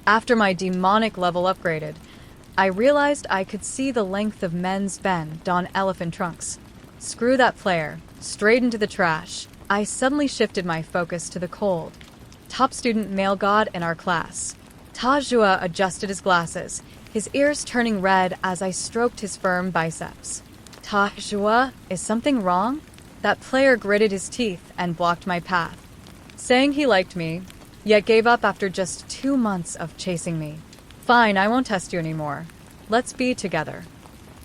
After my demonic level upgraded, I realized I could see the length of men's Ben don elephant trunks. Screw that player. Straight into the trash. I suddenly shifted my focus to the cold. Top student male god in our class. Tajua adjusted his glasses, his ears turning red as I stroked his firm biceps. Tajua, is something wrong? That player gritted his teeth and blocked my path, saying he liked me, yet gave up after just 2 months of chasing me. Fine, I won't test you anymore. Let's be together.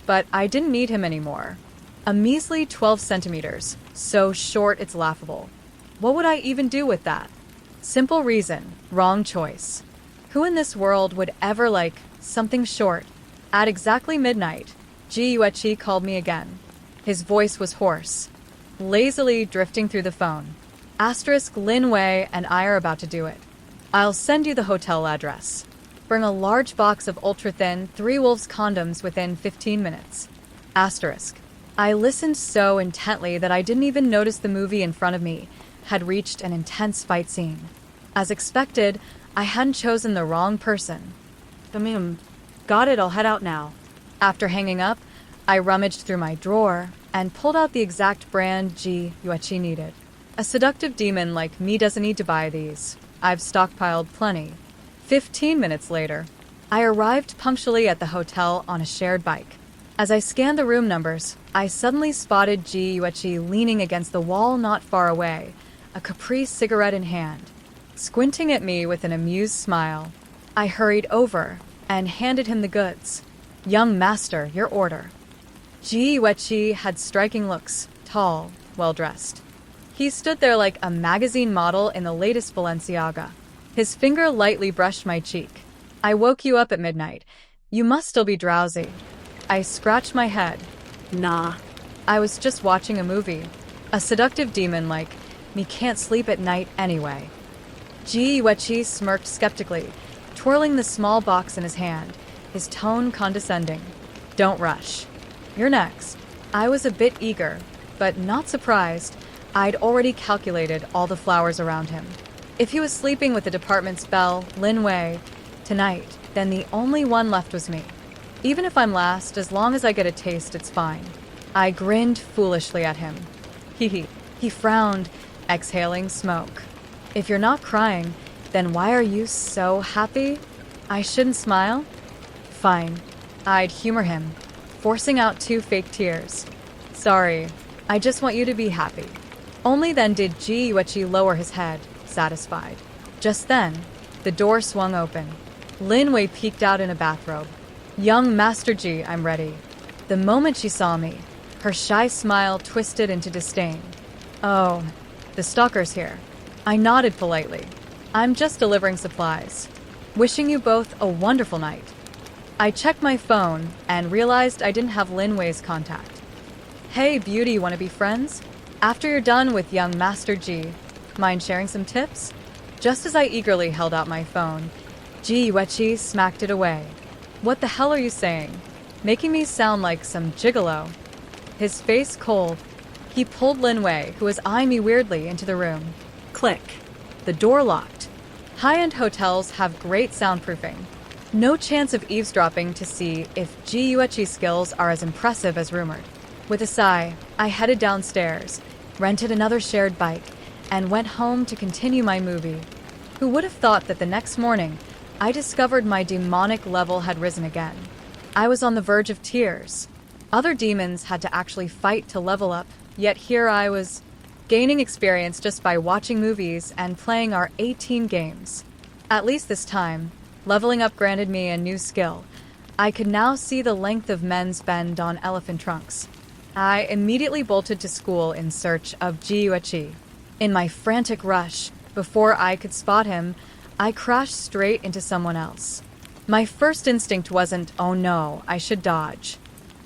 But I didn't need him anymore. A measly 12 centimeters, so short it's laughable. What would I even do with that? Simple reason, wrong choice. Who in this world would ever like something short? At exactly midnight, Ji Yueqi called me again. His voice was hoarse, lazily drifting through the phone. Asterisk Lin Wei and I are about to do it. I'll send you the hotel address. Bring a large box of ultra-thin 3 Wolves condoms within 15 minutes. Asterisk. I listened so intently that I didn't even notice the movie in front of me had reached an intense fight scene. As expected, I hadn't chosen the wrong person. Got it, I'll head out now. After hanging up, I rummaged through my drawer and pulled out the exact brand Ji Yueqi needed. A seductive demon like me doesn't need to buy these. I've stockpiled plenty. 15 minutes later, I arrived punctually at the hotel on a shared bike. As I scanned the room numbers, I suddenly spotted Ji Yueqi leaning against the wall not far away, a Capri cigarette in hand. Squinting at me with an amused smile, I hurried over and handed him the goods. Young master, your order. Ji Yueqi had striking looks, tall, well-dressed. He stood there like a magazine model in the latest Balenciaga. His finger lightly brushed my cheek. I woke you up at midnight. You must still be drowsy. I scratched my head. Nah. I was just watching a movie. A seductive demon like me can't sleep at night anyway. Ji Yueqi smirked skeptically, twirling the small box in his hand, his tone condescending. Don't rush. You're next. I was a bit eager, but not surprised. I'd already calculated all the flowers around him. If he was sleeping with the department's belle, Lin Wei, tonight, then the only one left was me. Even if I'm last, as long as I get a taste, it's fine. I grinned foolishly at him. Hee. He frowned, exhaling smoke. If you're not crying, then why are you so happy? I shouldn't smile? Fine. I'd humor him, forcing out 2 fake tears. Sorry, I just want you to be happy. Only then did Ji Yueqi lower his head, satisfied. Just then, the door swung open. Lin Wei peeked out in a bathrobe. Young Master Ji, I'm ready. The moment she saw me, her shy smile twisted into disdain. Oh, the stalker's here. I nodded politely. I'm just delivering supplies. Wishing you both a wonderful night. I checked my phone and realized I didn't have Lin Wei's contact. Hey, beauty, want to be friends? After you're done with young Master Ji, mind sharing some tips? Just as I eagerly held out my phone, Ji Yueqi smacked it away. What the hell are you saying? Making me sound like some gigolo. His face cold, he pulled Lin Wei, who was eyeing me weirdly, into the room. Click. The door locked. High-end hotels have great soundproofing. No chance of eavesdropping to see if Ji Yueqi's skills are as impressive as rumored. With a sigh, I headed downstairs, rented another shared bike, and went home to continue my movie. Who would have thought that the next morning, I discovered my demonic level had risen again. I was on the verge of tears. Other demons had to actually fight to level up, yet here I was, gaining experience just by watching movies and playing our 18 games. At least this time, leveling up granted me a new skill. I could now see the length of men's bend on elephant trunks. I immediately bolted to school in search of Ji Yueqi. In my frantic rush, before I could spot him, I crashed straight into someone else. My first instinct wasn't, oh no, I should dodge,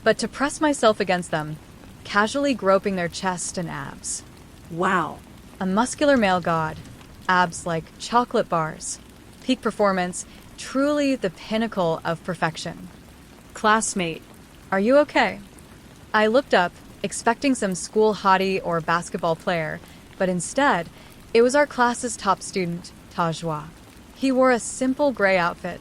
but to press myself against them, casually groping their chest and abs. Wow. A muscular male god, abs like chocolate bars. Peak performance, truly the pinnacle of perfection. Classmate. Are you okay? I looked up, expecting some school hottie or basketball player, but instead, it was our class's top student, Tajua. He wore a simple gray outfit,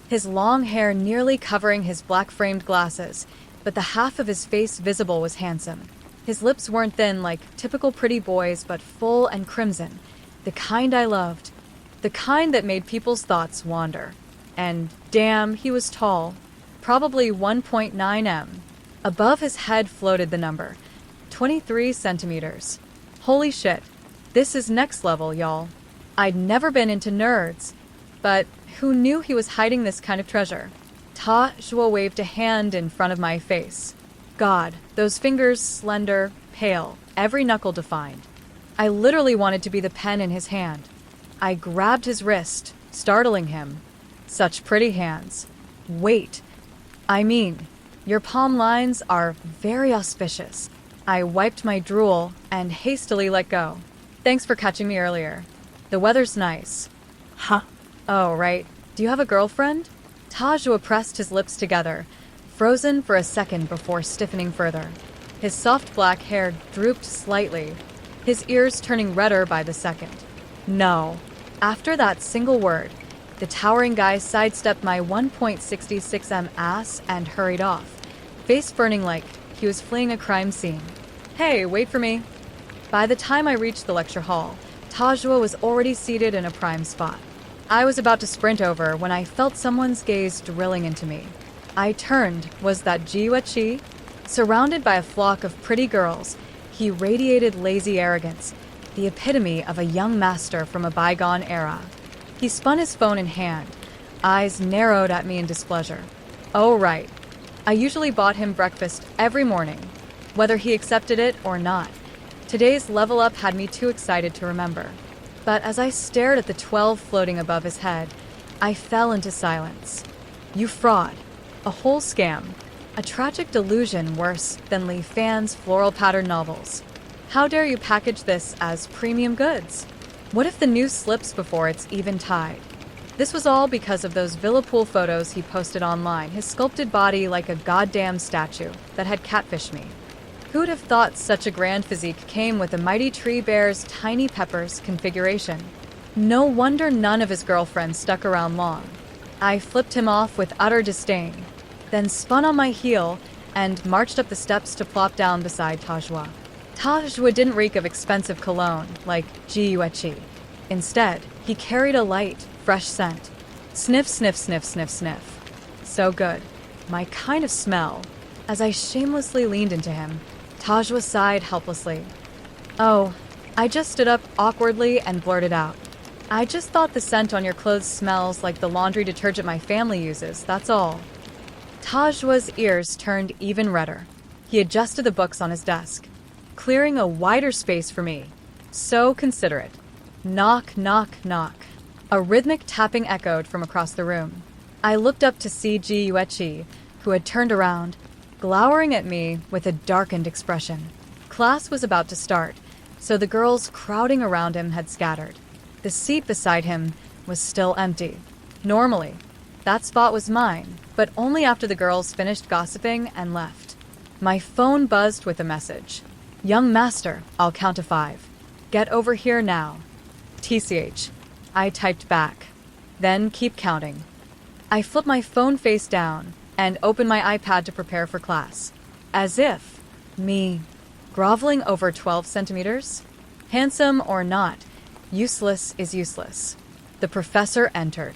his long hair nearly covering his black-framed glasses, but the half of his face visible was handsome. His lips weren't thin like typical pretty boys, but full and crimson, the kind I loved, the kind that made people's thoughts wander. And damn, he was tall, probably 1.9 m. Above his head floated the number, 23 centimeters. Holy shit, this is next level, y'all. I'd never been into nerds, but who knew he was hiding this kind of treasure? Ta Zhuo waved a hand in front of my face. God, those fingers slender, pale, every knuckle defined. I literally wanted to be the pen in his hand. I grabbed his wrist, startling him. Such pretty hands. Wait. I mean, your palm lines are very auspicious. I wiped my drool and hastily let go. Thanks for catching me earlier. The weather's nice. Huh? Oh, right. Do you have a girlfriend? Tajua pressed his lips together, frozen for a second before stiffening further. His soft black hair drooped slightly, his ears turning redder by the second. No. After that single word, the towering guy sidestepped my 1.66 m ass and hurried off, face burning like he was fleeing a crime scene. Hey, wait for me. By the time I reached the lecture hall, Tajua was already seated in a prime spot. I was about to sprint over when I felt someone's gaze drilling into me. I turned. Was that Ji Yueqi? Surrounded by a flock of pretty girls, he radiated lazy arrogance, the epitome of a young master from a bygone era. He spun his phone in hand, eyes narrowed at me in displeasure. Oh, right. I usually bought him breakfast every morning, whether he accepted it or not. Today's level up had me too excited to remember. But as I stared at the 12 floating above his head, I fell into silence. You fraud. A whole scam. A tragic delusion worse than Li Fan's floral pattern novels. How dare you package this as premium goods? What if the news slips before it's even tied? This was all because of those Villa Pool photos he posted online, his sculpted body like a goddamn statue that had catfished me. Who'd have thought such a grand physique came with a mighty tree bear's tiny peppers configuration? No wonder none of his girlfriends stuck around long. I flipped him off with utter disdain, then spun on my heel and marched up the steps to plop down beside Tajua. Tajua didn't reek of expensive cologne like Ji Yueqi. Instead, he carried a light, fresh scent. Sniff, sniff, sniff, sniff, sniff. So good. My kind of smell. As I shamelessly leaned into him, Tajua sighed helplessly. Oh, I just stood up awkwardly and blurted out. I just thought the scent on your clothes smells like the laundry detergent my family uses, that's all. Tajua's ears turned even redder. He adjusted the books on his desk, clearing a wider space for me. So considerate. Knock, knock, knock. A rhythmic tapping echoed from across the room. I looked up to see Ji Yueqi, who had turned around, glowering at me with a darkened expression. Class was about to start, so the girls crowding around him had scattered. The seat beside him was still empty. Normally, that spot was mine, but only after the girls finished gossiping and left. My phone buzzed with a message. Young master, I'll count to 5. Get over here now. TCH. I typed back. Then keep counting. I flipped my phone face down and opened my iPad to prepare for class. As if, me, groveling over 12 centimeters? Handsome or not, useless is useless. The professor entered.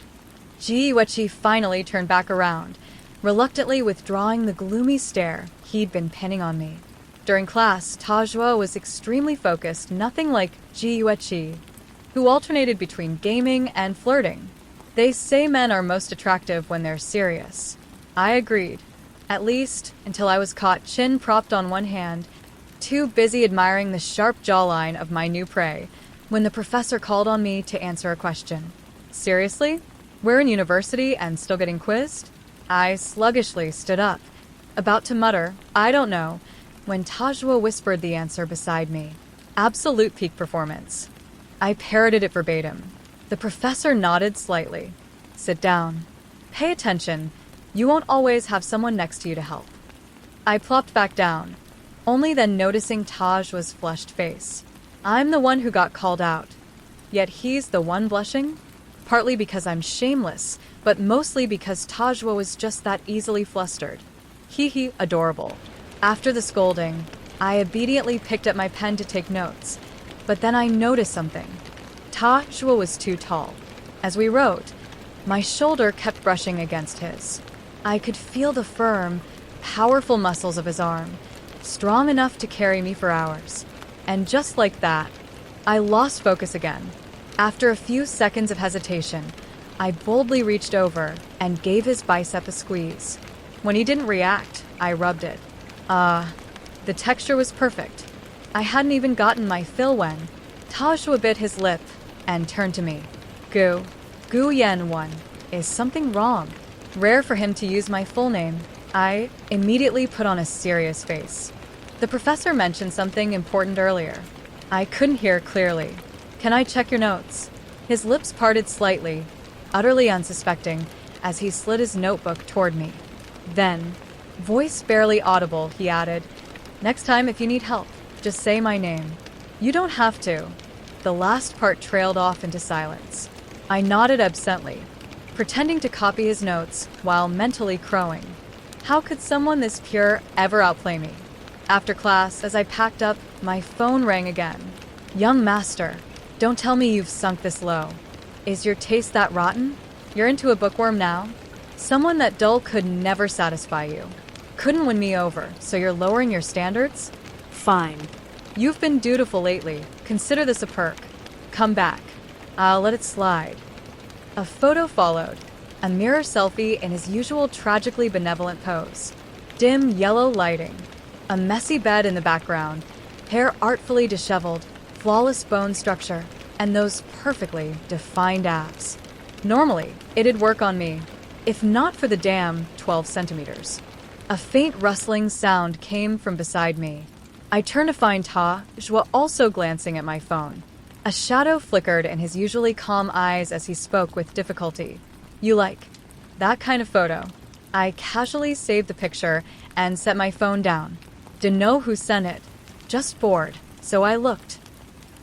Ji Yueqi finally turned back around, reluctantly withdrawing the gloomy stare he'd been pinning on me. During class, Tajua was extremely focused, nothing like Ji Yueqi, who alternated between gaming and flirting. They say men are most attractive when they're serious. I agreed, at least until I was caught chin propped on one hand, too busy admiring the sharp jawline of my new prey, when the professor called on me to answer a question. Seriously? We're in university and still getting quizzed? I sluggishly stood up, about to mutter, I don't know, when Tajua whispered the answer beside me. Absolute peak performance. I parroted it verbatim. The professor nodded slightly. Sit down. Pay attention. You won't always have someone next to you to help. I plopped back down, only then noticing Tajua's flushed face. I'm the one who got called out, yet he's the one blushing? partly because I'm shameless, but mostly because Tajwa was just that easily flustered. Hee, adorable. After the scolding, I obediently picked up my pen to take notes, but then I noticed something. Tajwa was too tall. As we wrote, my shoulder kept brushing against his. I could feel the firm, powerful muscles of his arm, strong enough to carry me for hours. And just like that, I lost focus again. After a few seconds of hesitation, I boldly reached over and gave his bicep a squeeze. When he didn't react, I rubbed it. The texture was perfect. I hadn't even gotten my fill when Tajwa bit his lip and turned to me. Gu Yen One, is something wrong? Rare for him to use my full name. I immediately put on a serious face. The professor mentioned something important earlier. I couldn't hear clearly. Can I check your notes? His lips parted slightly, utterly unsuspecting, as he slid his notebook toward me. Then, voice barely audible, he added, "Next time if you need help, just say my name." You don't have to. The last part trailed off into silence. I nodded absently, pretending to copy his notes while mentally crowing. How could someone this pure ever outplay me? After class, as I packed up, my phone rang again. "Young master, don't tell me you've sunk this low. Is your taste that rotten? You're into a bookworm now? Someone that dull could never satisfy you. Couldn't win me over, so you're lowering your standards? Fine. You've been dutiful lately. Consider this a perk. Come back. I'll let it slide." A photo followed, a mirror selfie in his usual tragically benevolent pose. Dim yellow lighting, a messy bed in the background, hair artfully disheveled, flawless bone structure, and those perfectly defined abs. Normally, it'd work on me, if not for the damn 12 centimeters. A faint rustling sound came from beside me. I turned to find Tajwa also glancing at my phone. A shadow flickered in his usually calm eyes as he spoke with difficulty. "You like that kind of photo?" I casually saved the picture and set my phone down. Didn't know who sent it, just bored, so I looked.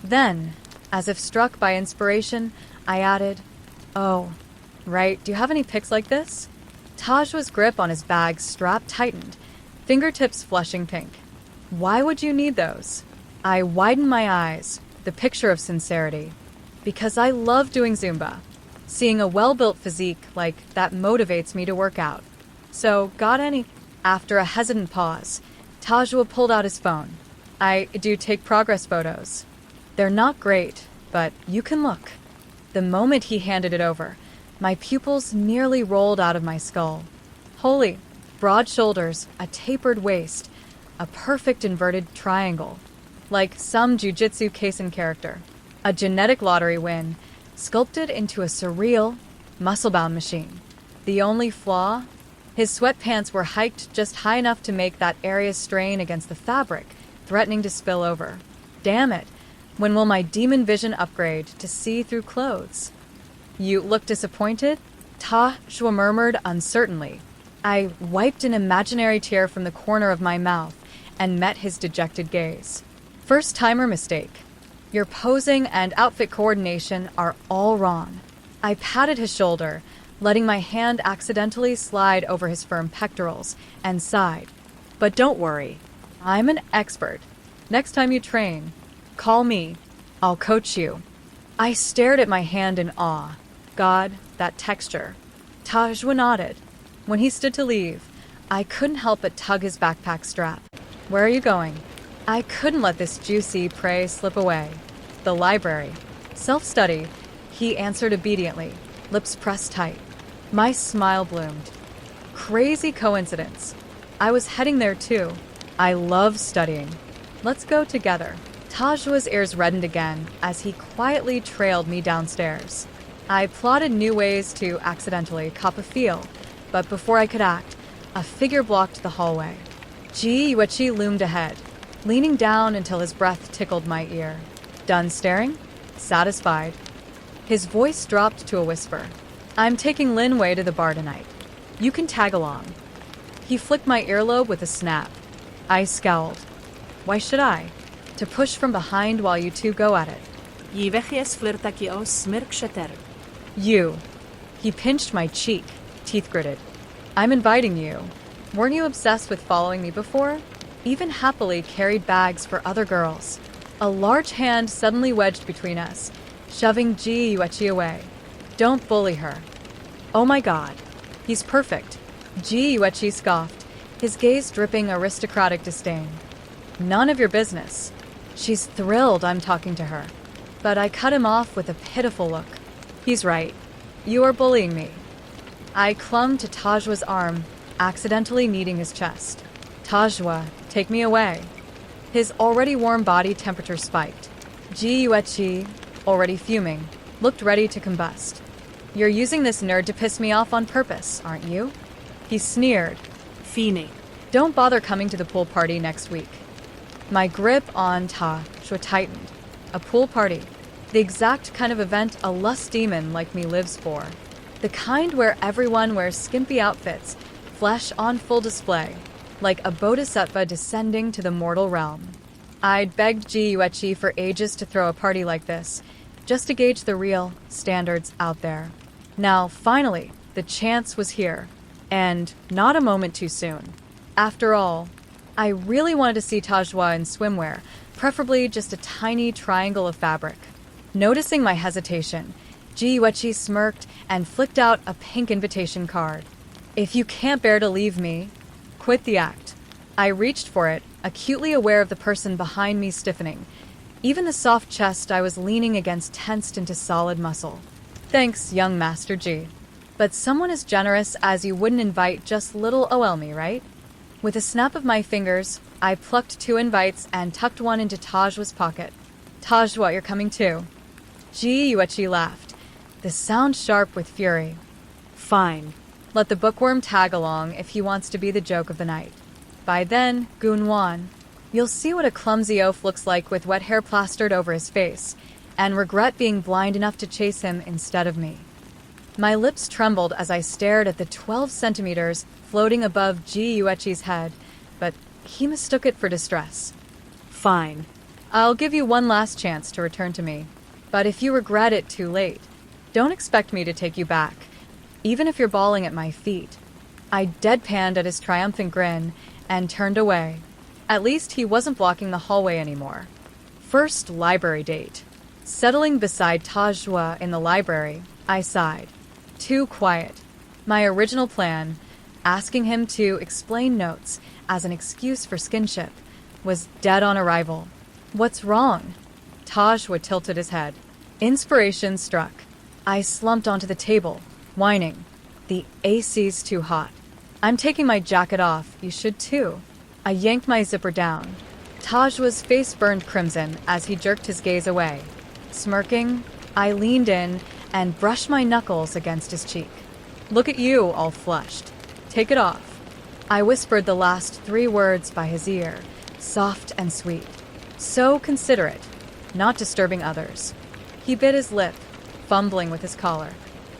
Then, as if struck by inspiration, I added, "Oh, right, do you have any pics like this?" Tajwa's grip on his bag strap tightened, fingertips flushing pink. "Why would you need those?" I widened my eyes, the picture of sincerity. "Because I love doing Zumba. Seeing a well-built physique like that motivates me to work out. So, got any?" After a hesitant pause, Tajwa pulled out his phone. "I do take progress photos. They're not great, but you can look." The moment he handed it over, my pupils nearly rolled out of my skull. Holy, broad shoulders, a tapered waist, a perfect inverted triangle. Like some jujitsu kaisen character. A genetic lottery win, sculpted into a surreal, muscle-bound machine. The only flaw? His sweatpants were hiked just high enough to make that area strain against the fabric, threatening to spill over. Damn it, when will my demon vision upgrade to see through clothes? "You look disappointed?" Tajwa murmured uncertainly. I wiped an imaginary tear from the corner of my mouth and met his dejected gaze. "First-timer mistake. Your posing and outfit coordination are all wrong." I patted his shoulder, letting my hand accidentally slide over his firm pectorals, and sighed. "But don't worry. I'm an expert. Next time you train, call me. I'll coach you." I stared at my hand in awe. God, that texture. Tajwa nodded. When he stood to leave, I couldn't help but tug his backpack strap. "Where are you going?" I couldn't let this juicy prey slip away. "The library." "Self-study," he answered obediently, lips pressed tight. My smile bloomed. Crazy coincidence. I was heading there too. I love studying. "Let's go together." Tajwa's ears reddened again as he quietly trailed me downstairs. I plotted new ways to accidentally cop a feel, but before I could act, a figure blocked the hallway. Ji Yuechi loomed ahead, leaning down until his breath tickled my ear. "Done staring?" Satisfied. His voice dropped to a whisper. "I'm taking Lin Wei to the bar tonight. You can tag along." He flicked my earlobe with a snap. I scowled. "Why should I? To push from behind while you two go at it." You. He pinched my cheek, teeth gritted. I'm inviting you. Weren't you obsessed with following me before? Even happily carried bags for other girls. A large hand suddenly wedged between us, shoving Ji Yuechi away. Don't bully her. Oh my god. He's perfect. Ji Yuechi scoffed, his gaze dripping aristocratic disdain. None of your business. She's thrilled I'm talking to her. But I cut him off with a pitiful look. He's right. You are bullying me. I clung to Tajwa's arm, accidentally kneading his chest. Tajwa, take me away. His already warm body temperature spiked. Ji Yuechi, already fuming, looked ready to combust. You're using this nerd to piss me off on purpose, aren't you? He sneered. Fiending. Don't bother coming to the pool party next week. My grip on Tajwa tightened. A pool party. The exact kind of event a lust demon like me lives for. The kind where everyone wears skimpy outfits, flesh on full display, like a bodhisattva descending to the mortal realm. I'd begged Ji Yuechi for ages to throw a party like this, just to gauge the real standards out there. Now, finally, the chance was here, and not a moment too soon. After all, I really wanted to see Tajwa in swimwear, preferably just a tiny triangle of fabric. Noticing my hesitation, Ji Yuechi smirked and flicked out a pink invitation card. If you can't bear to leave me, quit the act. I reached for it, acutely aware of the person behind me stiffening. Even the soft chest I was leaning against tensed into solid muscle. Thanks, young Master G. But someone as generous as you wouldn't invite just little OL me, right? With a snap of my fingers, I plucked 2 invites and tucked one into Tajwa's pocket. Tajwa, you're coming too. Ji Yuechi laughed, the sound sharp with fury. Fine. Let the bookworm tag along if he wants to be the joke of the night. By then, Gunwan, you'll see what a clumsy oaf looks like with wet hair plastered over his face, and regret being blind enough to chase him instead of me. My lips trembled as I stared at the 12 centimeters floating above Ji Yuechi's head, but he mistook it for distress. Fine. I'll give you one last chance to return to me, but if you regret it too late, don't expect me to take you back, even if you're bawling at my feet. I deadpanned at his triumphant grin and turned away. At least he wasn't blocking the hallway anymore. First library date. Settling beside Tajwa in the library, I sighed. Too quiet. My original plan, asking him to explain notes as an excuse for skinship, was dead on arrival. What's wrong? Tajwa tilted his head. Inspiration struck. I slumped onto the table, whining. The AC's too hot. I'm taking my jacket off. You should too. I yanked my zipper down. Tajwa's face burned crimson as he jerked his gaze away. Smirking, I leaned in and brushed my knuckles against his cheek. Look at you, all flushed. Take it off. I whispered the last 3 words by his ear, soft and sweet. So considerate, not disturbing others. He bit his lip, fumbling with his collar.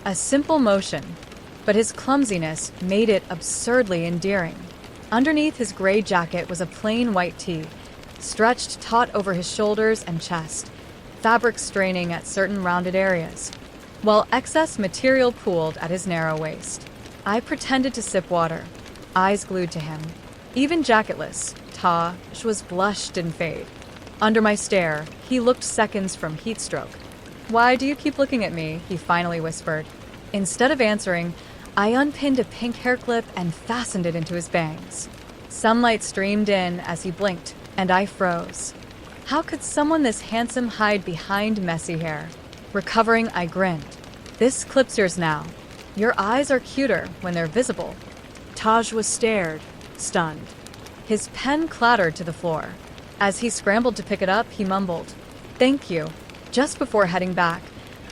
A simple motion, but his clumsiness made it absurdly endearing. Underneath his gray jacket was a plain white tee, stretched taut over his shoulders and chest, fabric straining at certain rounded areas, while excess material pooled at his narrow waist. I pretended to sip water, eyes glued to him. Even jacketless, Taj was blushed and fade. Under my stare, he looked seconds from heat stroke. Why do you keep looking at me? He finally whispered. Instead of answering, I unpinned a pink hair clip and fastened it into his bangs. Sunlight streamed in as he blinked, and I froze. How could someone this handsome hide behind messy hair? Recovering, I grinned. This clip's yours now. Your eyes are cuter when they're visible. Tajwa stared, stunned. His pen clattered to the floor. As he scrambled to pick it up, he mumbled, "Thank you." Just before heading back,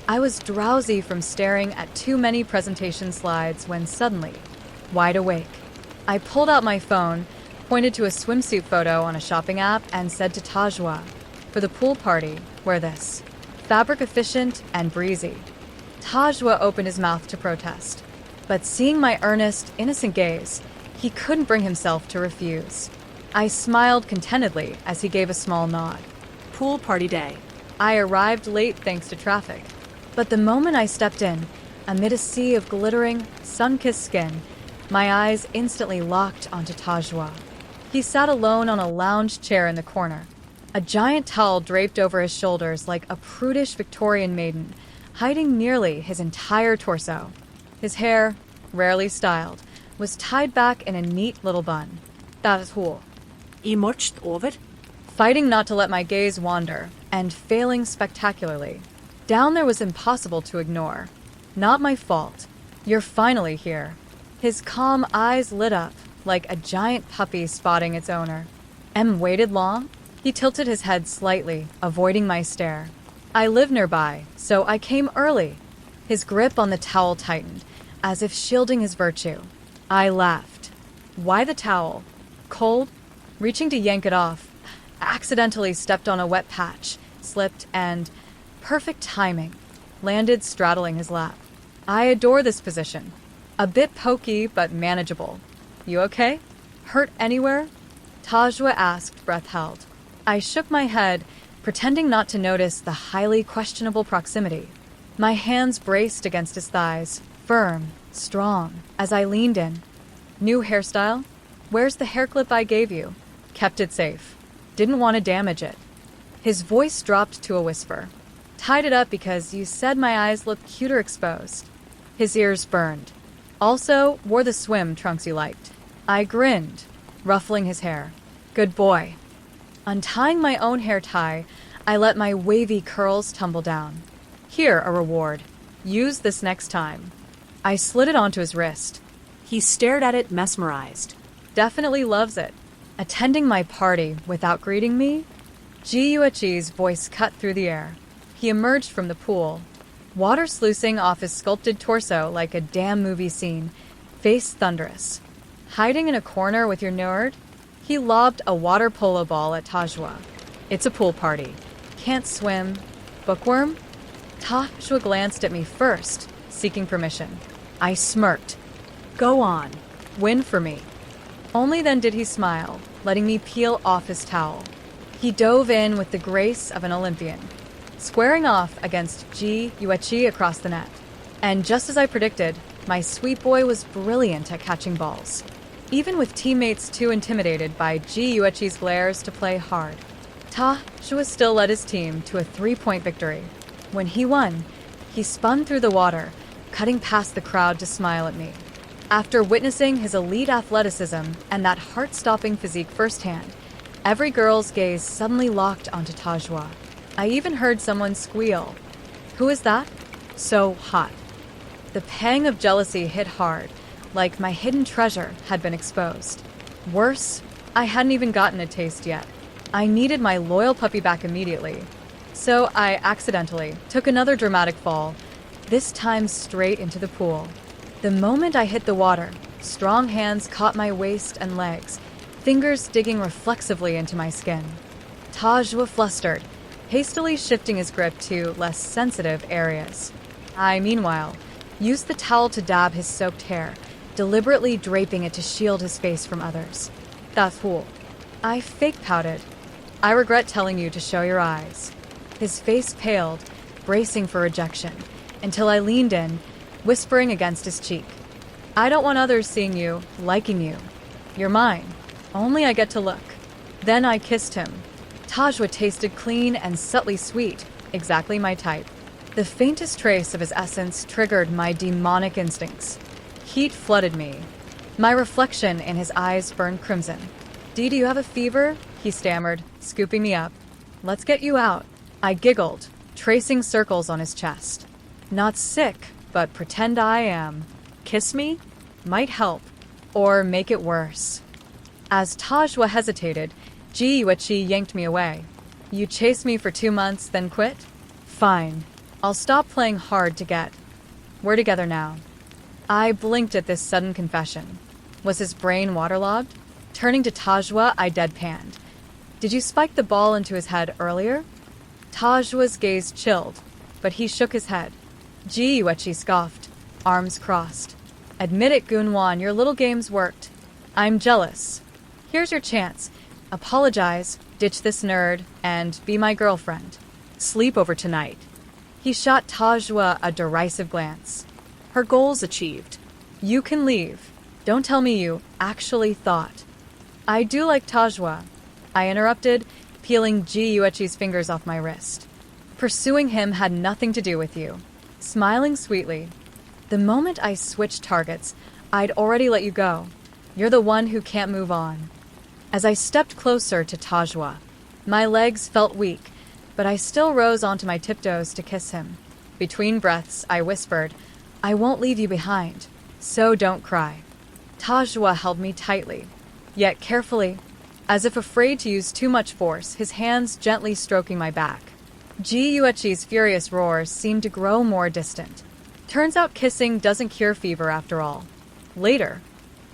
I was drowsy from staring at too many presentation slides when suddenly, wide awake, I pulled out my phone, pointed to a swimsuit photo on a shopping app, and said to Tajwa, "For the pool party, wear this. Fabric efficient and breezy." Tajwa opened his mouth to protest, but seeing my earnest, innocent gaze, he couldn't bring himself to refuse. I smiled contentedly as he gave a small nod. Pool party day. I arrived late thanks to traffic, but the moment I stepped in, Amid a sea of glittering, sun-kissed skin, my eyes instantly locked onto Tajwa. He sat alone on a lounge chair in the corner, a giant towel draped over his shoulders like a prudish Victorian maiden, hiding nearly his entire torso. His hair, rarely styled, was tied back in a neat little bun. That's cool. I marched over. Fighting not to let my gaze wander, and failing spectacularly. Down there was impossible to ignore. Not my fault. You're finally here. His calm eyes lit up, like a giant puppy spotting its owner. Waited long? He tilted his head slightly, avoiding my stare. I live nearby, so I came early. His grip on the towel tightened, as if shielding his virtue. I laughed. Why the towel? Cold? Reaching to yank it off, accidentally stepped on a wet patch, slipped, and, perfect timing, landed straddling his lap. I adore this position. A bit pokey, but manageable. You okay? Hurt anywhere? Tajwa asked, breath held. I shook my head, pretending not to notice the highly questionable proximity. My hands braced against his thighs, firm, strong, as I leaned in. New hairstyle? Where's the hair clip I gave you? Kept it safe. Didn't want to damage it. His voice dropped to a whisper. Tied it up because you said my eyes looked cuter exposed. His ears burned. Also, wore the swim trunks you liked. I grinned, ruffling his hair. Good boy. Untying my own hair tie, I let my wavy curls tumble down. Here, a reward. Use this next time. I slid it onto his wrist. He stared at it, mesmerized. Definitely loves it. Attending my party without greeting me? Ji Yuechi's voice cut through the air. He emerged from the pool, water sluicing off his sculpted torso like a damn movie scene, face thunderous. Hiding in a corner with your nerd? He lobbed a water polo ball at Tajwa. It's a pool party. Can't swim. Bookworm? Tajwa glanced at me first, seeking permission. I smirked. Go on. Win for me. Only then did he smile, letting me peel off his towel. He dove in with the grace of an Olympian, squaring off against Ji Yuechi across the net. And just as I predicted, my sweet boy was brilliant at catching balls, even with teammates too intimidated by Ji Yuechi's glares to play hard. Tajwa still led his team to a 3-point victory. When he won, he spun through the water, cutting past the crowd to smile at me. After witnessing his elite athleticism and that heart-stopping physique firsthand, every girl's gaze suddenly locked onto Tajwa. I even heard someone squeal. Who is that? So hot. The pang of jealousy hit hard, like my hidden treasure had been exposed. Worse, I hadn't even gotten a taste yet. I needed my loyal puppy back immediately. So I accidentally took another dramatic fall, this time straight into the pool. The moment I hit the water, strong hands caught my waist and legs, fingers digging reflexively into my skin. Tajwa flustered, hastily shifting his grip to less sensitive areas. I, meanwhile, used the towel to dab his soaked hair, deliberately draping it to shield his face from others. That's cool. I fake pouted. I regret telling you to show your eyes. His face paled, bracing for rejection, until I leaned in, whispering against his cheek. I don't want others seeing you, liking you. You're mine. Only I get to look. Then I kissed him. Tajwa tasted clean and subtly sweet, exactly my type. The faintest trace of his essence triggered my demonic instincts. Heat flooded me. My reflection in his eyes burned crimson. "Dee, do you have a fever?" he stammered, scooping me up. "Let's get you out." I giggled, tracing circles on his chest. Not sick, but pretend I am. Kiss me? Might help. Or make it worse. As Tajwa hesitated, Ji Yuechi yanked me away. You chased me for 2 months, then quit? Fine. I'll stop playing hard to get. We're together now. I blinked at this sudden confession. Was his brain waterlogged? Turning to Tajwa, I deadpanned. Did you spike the ball into his head earlier? Tajwa's gaze chilled, but he shook his head. Ji Yuechi scoffed, arms crossed. Admit it, Gunwan, your little games worked. I'm jealous. Here's your chance. Apologize, ditch this nerd, and be my girlfriend. Sleep over tonight. He shot Tajwa a derisive glance. Her goals achieved. You can leave. Don't tell me you actually thought. I do like Tajwa, I interrupted, peeling Ji Yuechi's fingers off my wrist. Pursuing him had nothing to do with you. Smiling sweetly. The moment I switched targets, I'd already let you go. You're the one who can't move on. As I stepped closer to Tajwa, my legs felt weak, but I still rose onto my tiptoes to kiss him. Between breaths, I whispered, I won't leave you behind, so don't cry. Tajwa held me tightly, yet carefully, as if afraid to use too much force, his hands gently stroking my back. Ji Yuechi's furious roars seemed to grow more distant. Turns out kissing doesn't cure fever after all. Later,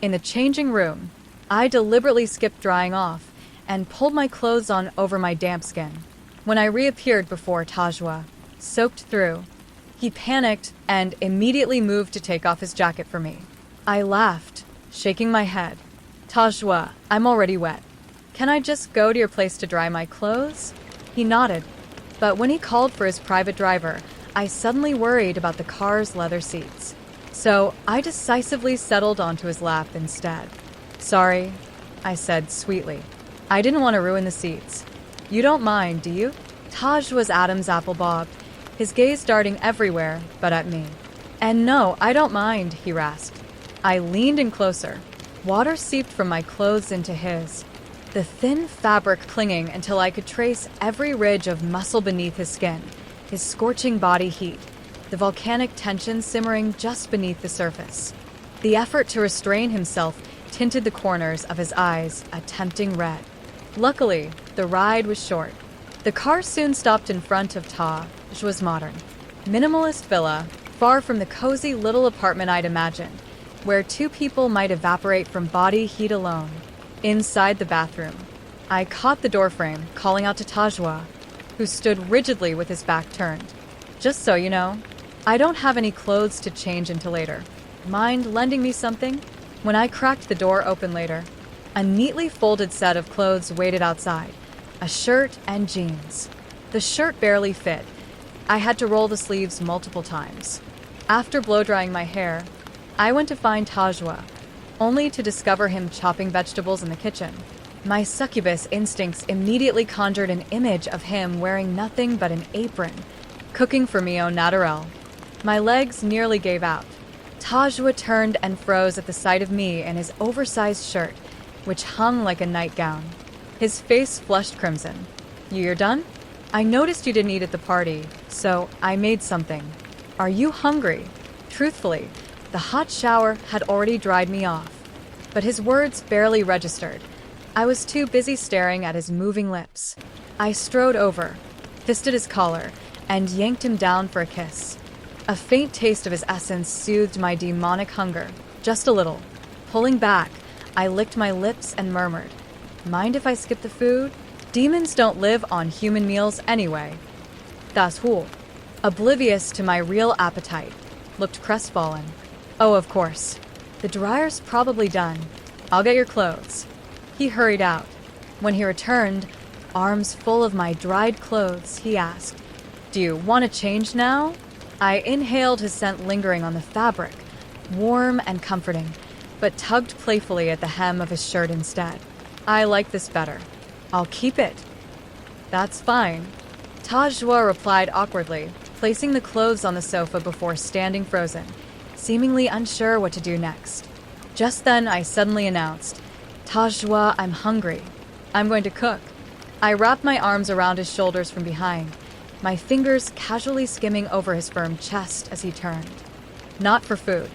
in the changing room, I deliberately skipped drying off and pulled my clothes on over my damp skin. When I reappeared before Tajwa, soaked through, he panicked and immediately moved to take off his jacket for me. I laughed, shaking my head. Tajwa, I'm already wet. Can I just go to your place to dry my clothes? He nodded, but when he called for his private driver, I suddenly worried about the car's leather seats. So I decisively settled onto his lap instead. Sorry, I said sweetly. I didn't want to ruin the seats. You don't mind, do you? Tajwa's Adam's apple bobbed, his gaze darting everywhere but at me. And no, I don't mind, he rasped. I leaned in closer. Water seeped from my clothes into his, the thin fabric clinging until I could trace every ridge of muscle beneath his skin, his scorching body heat, the volcanic tension simmering just beneath the surface. The effort to restrain himself tinted the corners of his eyes a tempting red. Luckily, the ride was short. The car soon stopped in front of Tajwa's modern, minimalist villa, far from the cozy little apartment I'd imagined, where two people might evaporate from body heat alone. Inside the bathroom, I caught the doorframe, calling out to Tajwa, who stood rigidly with his back turned. Just so you know, I don't have any clothes to change until later. Mind lending me something? When I cracked the door open later, a neatly folded set of clothes waited outside, a shirt and jeans. The shirt barely fit. I had to roll the sleeves multiple times. After blow-drying my hair, I went to find Tajwa, only to discover him chopping vegetables in the kitchen. My succubus instincts immediately conjured an image of him wearing nothing but an apron, cooking for me au naturel. My legs nearly gave out. Tajwa turned and froze at the sight of me in his oversized shirt, which hung like a nightgown. His face flushed crimson. You're done? I noticed you didn't eat at the party, so I made something. Are you hungry? Truthfully, the hot shower had already dried me off, but his words barely registered. I was too busy staring at his moving lips. I strode over, fisted his collar, and yanked him down for a kiss. A faint taste of his essence soothed my demonic hunger, just a little. Pulling back, I licked my lips and murmured, Mind if I skip the food? Demons don't live on human meals anyway. Das Hul, oblivious to my real appetite, looked crestfallen. Oh, of course. The dryer's probably done. I'll get your clothes. He hurried out. When he returned, arms full of my dried clothes, he asked, Do you want to change now? I inhaled his scent lingering on the fabric, warm and comforting, but tugged playfully at the hem of his shirt instead. I like this better. I'll keep it. That's fine. Tajwa replied awkwardly, placing the clothes on the sofa before standing frozen, seemingly unsure what to do next. Just then, I suddenly announced, Tajwa, I'm hungry. I'm going to cook. I wrapped my arms around his shoulders from behind, my fingers casually skimming over his firm chest as he turned. Not for food.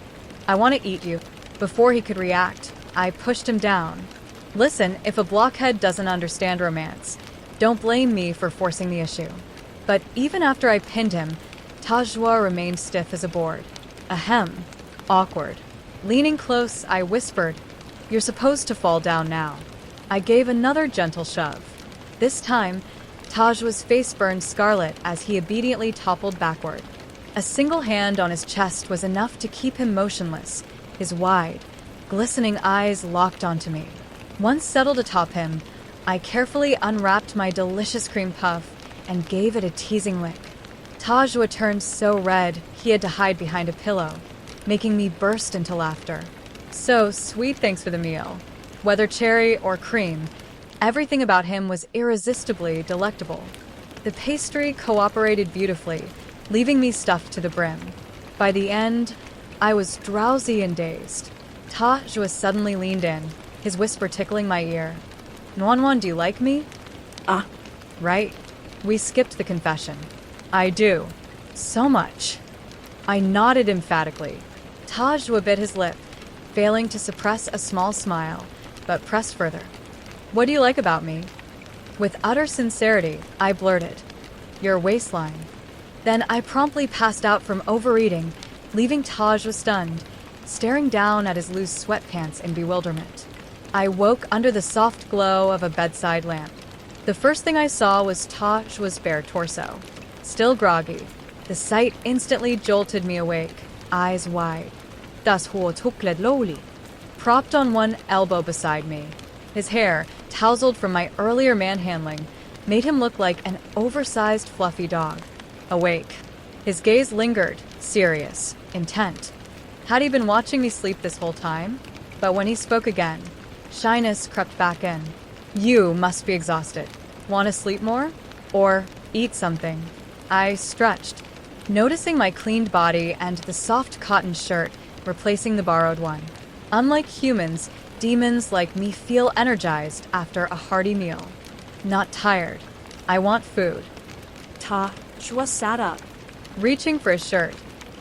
I want to eat you. Before he could react, I pushed him down. Listen, if a blockhead doesn't understand romance, don't blame me for forcing the issue. But even after I pinned him, Tajwa remained stiff as a board. Ahem. Awkward. Leaning close, I whispered, You're supposed to fall down now. I gave another gentle shove. This time, Tajwa's face burned scarlet as he obediently toppled backward. A single hand on his chest was enough to keep him motionless, his wide, glistening eyes locked onto me. Once settled atop him, I carefully unwrapped my delicious cream puff and gave it a teasing lick. Tajwa turned so red he had to hide behind a pillow. making me burst into laughter. So sweet, thanks for the meal. Whether cherry or cream, everything about him was irresistibly delectable. The pastry cooperated beautifully, leaving me stuffed to the brim. By the end, I was drowsy and dazed. Taj was suddenly leaned in, his whisper tickling my ear. Nwanwan, do you like me? Ah, Right. We skipped the confession. I do. So much. I nodded emphatically. Tajwa bit his lip, failing to suppress a small smile, but pressed further. What do you like about me? With utter sincerity, I blurted, your waistline. Then I promptly passed out from overeating, leaving Taj stunned, staring down at his loose sweatpants in bewilderment. I woke under the soft glow of a bedside lamp. The first thing I saw was Taj's bare torso. Still groggy, the sight instantly jolted me awake, eyes wide. Das Hohe Tukled lowly. Propped on one elbow beside me, his hair, tousled from my earlier manhandling, made him look like an oversized fluffy dog. Awake. His gaze lingered, serious, intent. Had he been watching me sleep this whole time? But when he spoke again, shyness crept back in. You must be exhausted. Want to sleep more? Or eat something? I stretched, noticing my cleaned body and the soft cotton shirt replacing the borrowed one. Unlike humans, demons like me feel energized after a hearty meal. Not tired. I want food. Tajwa sat up. Reaching for his shirt,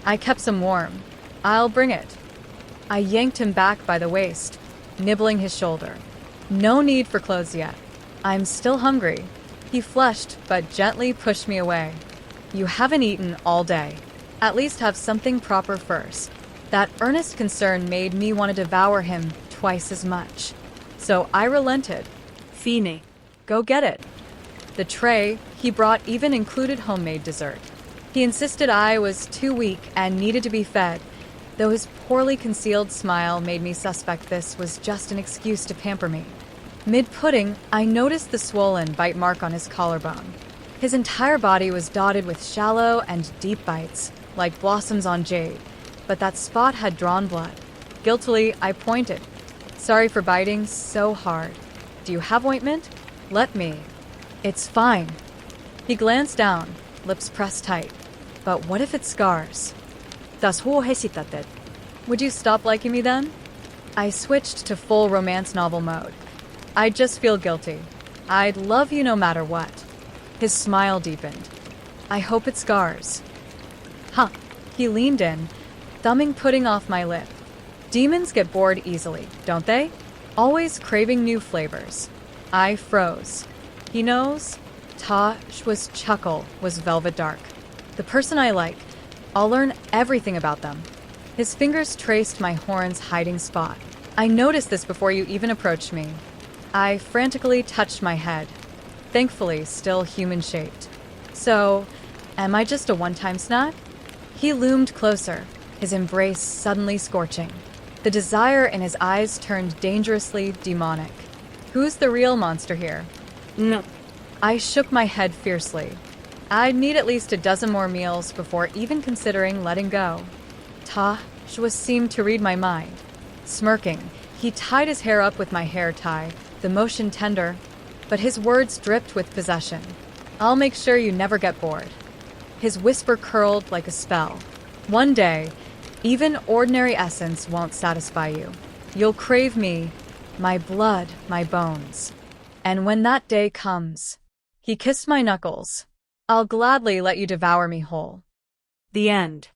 I kept some warm. I'll bring it. I yanked him back by the waist, nibbling his shoulder. No need for clothes yet. I'm still hungry. He flushed, but gently pushed me away. You haven't eaten all day. At least have something proper first. That earnest concern made me want to devour him twice as much. So I relented. Fine. Go get it. The tray he brought even included homemade dessert. He insisted I was too weak and needed to be fed, though his poorly concealed smile made me suspect this was just an excuse to pamper me. Mid-pudding, I noticed the swollen bite mark on his collarbone. His entire body was dotted with shallow and deep bites, like blossoms on jade, but that spot had drawn blood. Guiltily, I pointed. Sorry for biting so hard. Do you have ointment? Let me. It's fine. He glanced down, lips pressed tight. But what if it scars? Das Hohe hesitated. Would you stop liking me then? I switched to full romance novel mode. I'd just feel guilty. I'd love you no matter what. His smile deepened. I hope it scars. Huh. He leaned in, thumbing pudding off my lip. Demons get bored easily, don't they? Always craving new flavors. I froze. He knows? Taj's chuckle was velvet dark. The person I like, I'll learn everything about them. His fingers traced my horn's hiding spot. I noticed this before you even approached me. I frantically touched my head, thankfully still human-shaped. So, am I just a one-time snack? He loomed closer, his embrace suddenly scorching. The desire in his eyes turned dangerously demonic. Who's the real monster here? No. I shook my head fiercely. I'd need at least a dozen more meals before even considering letting go. Tajwa seemed to read my mind. Smirking, he tied his hair up with my hair tie, the motion tender, but his words dripped with possession. I'll make sure you never get bored. His whisper curled like a spell. One day, even ordinary essence won't satisfy you. You'll crave me, my blood, my bones. And when that day comes, he kissed my knuckles. I'll gladly let you devour me whole. The end.